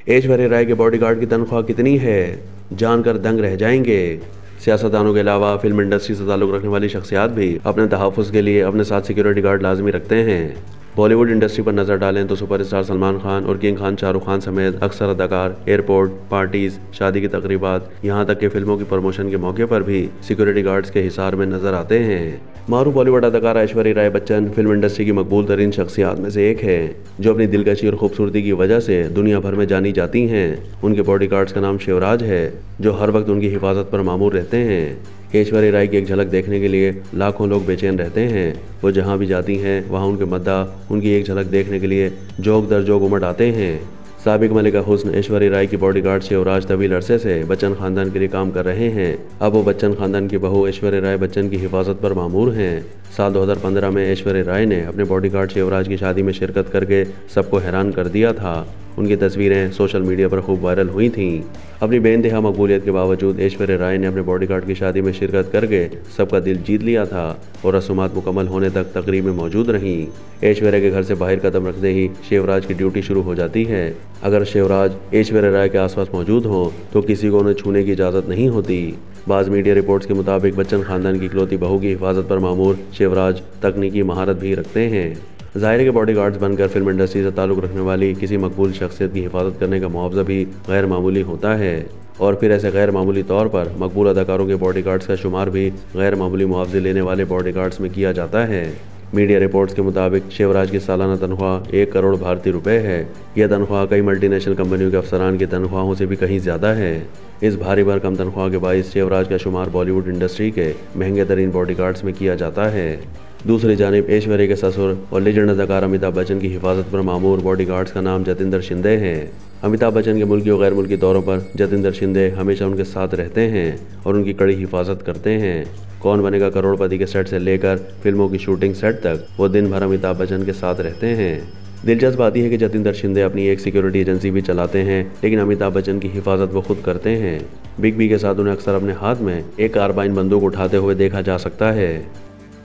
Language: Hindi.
ऐश्वर्या राय के बॉडीगार्ड की तनख्वाह कितनी है, जानकर दंग रह जाएंगे। सियासतदानों के अलावा फिल्म इंडस्ट्री से ताल्लुक़ रखने वाली शख्सियात भी अपने तहफ़्फ़ुज़ के लिए अपने साथ सिक्योरिटी गार्ड लाजमी रखते हैं। बॉलीवुड इंडस्ट्री पर नज़र डालें तो सुपरस्टार सलमान खान और किंग खान शाहरुख खान समेत अक्सर अदाकार एयरपोर्ट, पार्टीज, शादी की तकरीबात, यहाँ तक कि फिल्मों की प्रमोशन के मौके पर भी सिक्योरिटी गार्ड्स के हिसार में नजर आते हैं। मारूफ बॉलीवुड अदाकारा ऐश्वर्या राय बच्चन फिल्म इंडस्ट्री की मकबूल तरीन शख्सियात में से एक है, जो अपनी दिलकशी और खूबसूरती की वजह से दुनिया भर में जानी जाती हैं। उनके बॉडीगार्ड्स का नाम शिवराज है, जो हर वक्त उनकी हिफाजत पर मामूर रहते हैं। ऐश्वर्या राय की एक झलक देखने के लिए लाखों लोग बेचैन रहते हैं। वो जहाँ भी जाती हैं वहाँ उनके मद्दाह उनकी एक झलक देखने के लिए जोक दर जोक उमड़ आते हैं। साबिक मलिका हुस्न ऐश्वर्या राय की बॉडीगार्ड शिवराज तवील अरसे से बच्चन खानदान के लिए काम कर रहे हैं। अब वो बच्चन खानदान की बहू ऐश्वर्या राय बच्चन की हिफाजत पर मामूर हैं। साल 2015 में ऐश्वर्या राय ने अपने बॉडीगार्ड शिवराज की शादी में शिरकत करके सबको हैरान कर दिया था। उनकी तस्वीरें सोशल मीडिया पर खूब वायरल हुई थीं। अपनी बेइंतहा मकबूलियत के बावजूद ऐश्वर्या राय ने अपने बॉडीगार्ड की शादी में शिरकत करके सबका दिल जीत लिया था और रस्मात मुकम्मल होने तक तकरीब में मौजूद रहीं। ऐश्वर्या के घर से बाहर कदम रखते ही शिवराज की ड्यूटी शुरू हो जाती है। अगर शिवराज ऐश्वर्या राय के आसपास मौजूद हो तो किसी को उन्हें छूने की इजाज़त नहीं होती। बाज़ मीडिया रिपोर्ट्स के मुताबिक बच्चन खानदान की इकलौती बहू की हिफाजत पर मामूर शिवराज तकनीकी महारत भी रखते हैं। ज़ाहिर के बॉडीगार्ड्स बनकर फिल्म इंडस्ट्री से ताल्लुक़ रखने वाली किसी मकबूल शख्सियत की हिफाजत करने का मुआवजा भी गैर मामूली होता है और फिर ऐसे गैर मामूली तौर पर मकबूल अदाकारों के बॉडीगार्ड्स का शुमार भी गैर मामूली मुआवजे लेने वाले बॉडीगार्ड्स में किया जाता है। मीडिया रिपोर्ट्स के मुताबिक शिवराज की सालाना तनख्वाह 1 करोड़ भारतीय रुपए है। यह तनख्वाह कई मल्टीनेशनल कंपनियों के अफसरान की तनख्वाहों से भी कहीं ज़्यादा है। इस भारी भरकम तनख्वाह के बायस शिवराज का शुमार बॉलीवुड इंडस्ट्री के महंगे तरीन बॉडीगार्ड्स में किया जाता है। दूसरी जानिब ऐश्वर्या के ससुर और लेजेंड अदाकार अमिताभ बच्चन की हिफाजत पर मामूर बॉडीगार्ड्स का नाम जतिंदर शिंदे है। अमिताभ बच्चन के मुल्की और गैर मुल्की दौरों पर जतिंदर शिंदे हमेशा उनके साथ रहते हैं और उनकी कड़ी हिफाजत करते हैं। कौन बनेगा करोड़पति के सेट से लेकर फिल्मों की शूटिंग सेट तक वो दिन भर अमिताभ बच्चन के साथ रहते हैं। दिलचस्प बात यह है कि जतिंदर शिंदे अपनी एक सिक्योरिटी एजेंसी भी चलाते हैं, लेकिन अमिताभ बच्चन की हिफाजत वो खुद करते हैं। बिग बी के साथ उन्हें अक्सर अपने हाथ में एक कार्बाइन बंदूक उठाते हुए देखा जा सकता है।